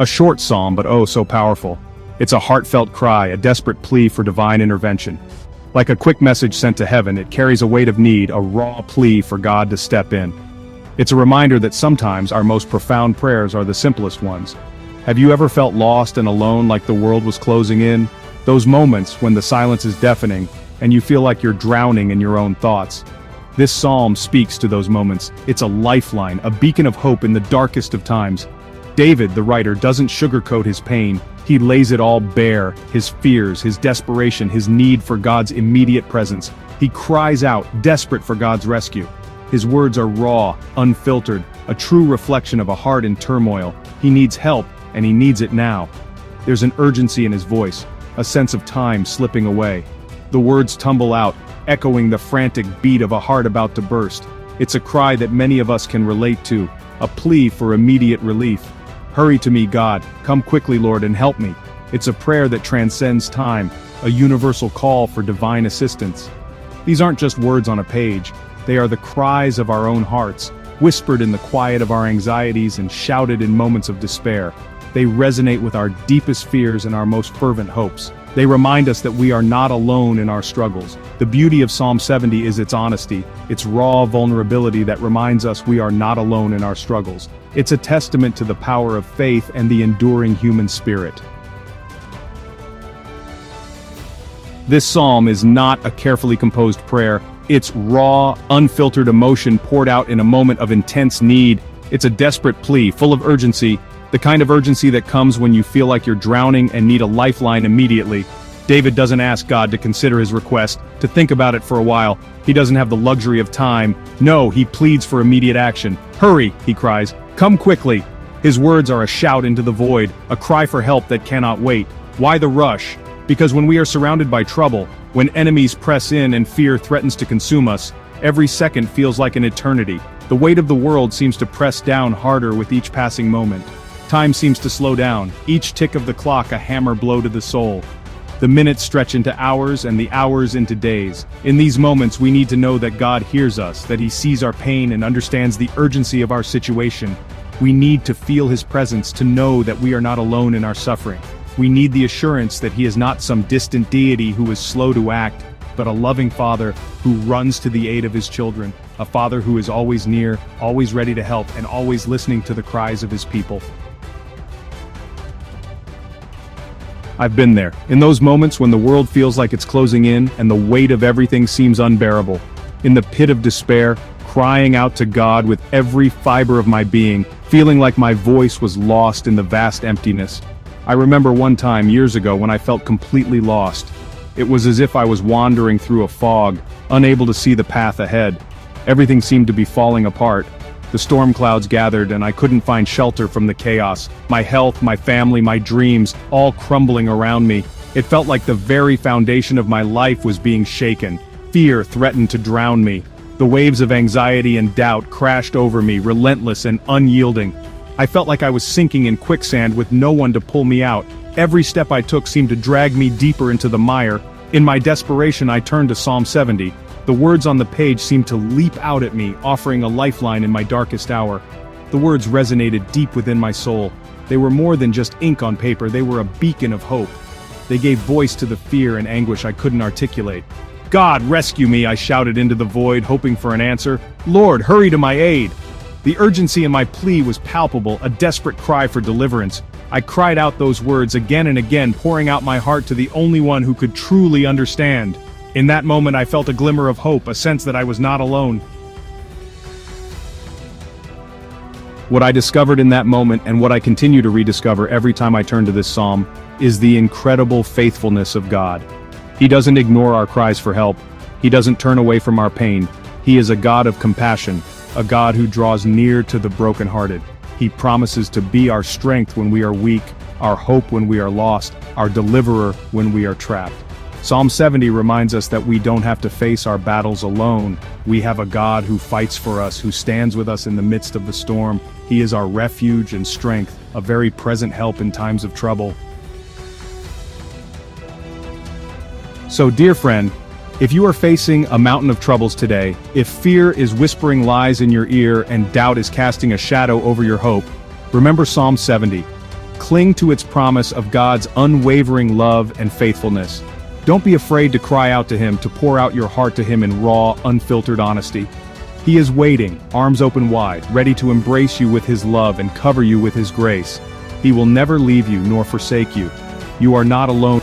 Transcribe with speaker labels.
Speaker 1: A short psalm, but oh so powerful. It's a heartfelt cry, a desperate plea for divine intervention. Like a quick message sent to heaven, it carries a weight of need, a raw plea for God to step in. It's a reminder that sometimes our most profound prayers are the simplest ones. Have you ever felt lost and alone, like the world was closing in? Those moments when the silence is deafening, and you feel like you're drowning in your own thoughts. This psalm speaks to those moments. It's a lifeline, a beacon of hope in the darkest of times. David, the writer, doesn't sugarcoat his pain. He lays it all bare, his fears, his desperation, his need for God's immediate presence. He cries out, desperate for God's rescue. His words are raw, unfiltered, a true reflection of a heart in turmoil. He needs help, and he needs it now. There's an urgency in his voice, a sense of time slipping away. The words tumble out, echoing the frantic beat of a heart about to burst. It's a cry that many of us can relate to, a plea for immediate relief. Hurry to me, God, come quickly, Lord, and help me. It's a prayer that transcends time, a universal call for divine assistance. These aren't just words on a page, they are the cries of our own hearts, whispered in the quiet of our anxieties and shouted in moments of despair. They resonate with our deepest fears and our most fervent hopes. They remind us that we are not alone in our struggles. The beauty of Psalm 70 is its honesty, its raw vulnerability that reminds us we are not alone in our struggles. It's a testament to the power of faith and the enduring human spirit. This psalm is not a carefully composed prayer. It's raw, unfiltered emotion poured out in a moment of intense need. It's a desperate plea, full of urgency, the kind of urgency that comes when you feel like you're drowning and need a lifeline immediately. David doesn't ask God to consider his request, to think about it for a while. He doesn't have the luxury of time. No, he pleads for immediate action. Hurry, he cries. Come quickly. His words are a shout into the void, a cry for help that cannot wait. Why the rush? Because when we are surrounded by trouble, when enemies press in and fear threatens to consume us, every second feels like an eternity. The weight of the world seems to press down harder with each passing moment. Time seems to slow down, each tick of the clock a hammer blow to the soul. The minutes stretch into hours and the hours into days. In these moments we need to know that God hears us, that He sees our pain and understands the urgency of our situation. We need to feel His presence to know that we are not alone in our suffering. We need the assurance that He is not some distant deity who is slow to act, but a loving Father who runs to the aid of His children, a Father who is always near, always ready to help, and always listening to the cries of His people. I've been there, in those moments when the world feels like it's closing in and the weight of everything seems unbearable. In the pit of despair, crying out to God with every fiber of my being, feeling like my voice was lost in the vast emptiness. I remember one time years ago when I felt completely lost. It was as if I was wandering through a fog, unable to see the path ahead. Everything seemed to be falling apart. The storm clouds gathered and I couldn't find shelter from the chaos. My health, my family, my dreams, all crumbling around me. It felt like the very foundation of my life was being shaken. Fear threatened to drown me. The waves of anxiety and doubt crashed over me, relentless and unyielding. I felt like I was sinking in quicksand with no one to pull me out. Every step I took seemed to drag me deeper into the mire. In my desperation, I turned to Psalm 70. The words on the page seemed to leap out at me, offering a lifeline in my darkest hour. The words resonated deep within my soul. They were more than just ink on paper, they were a beacon of hope. They gave voice to the fear and anguish I couldn't articulate. God, rescue me, I shouted into the void, hoping for an answer. Lord, hurry to my aid. The urgency in my plea was palpable, a desperate cry for deliverance. I cried out those words again and again, pouring out my heart to the only one who could truly understand. In that moment I felt a glimmer of hope, a sense that I was not alone. What I discovered in that moment, and what I continue to rediscover every time I turn to this psalm, is the incredible faithfulness of God. He doesn't ignore our cries for help. He doesn't turn away from our pain. He is a God of compassion, a God who draws near to the brokenhearted. He promises to be our strength when we are weak, our hope when we are lost, our deliverer when we are trapped. Psalm 70 reminds us that we don't have to face our battles alone. We have a God who fights for us, who stands with us in the midst of the storm. He is our refuge and strength, a very present help in times of trouble. So, dear friend, if you are facing a mountain of troubles today, if fear is whispering lies in your ear and doubt is casting a shadow over your hope, remember Psalm 70. Cling to its promise of God's unwavering love and faithfulness. Don't be afraid to cry out to Him, to pour out your heart to Him in raw, unfiltered honesty. He is waiting, arms open wide, ready to embrace you with His love and cover you with His grace. He will never leave you nor forsake you. You are not alone.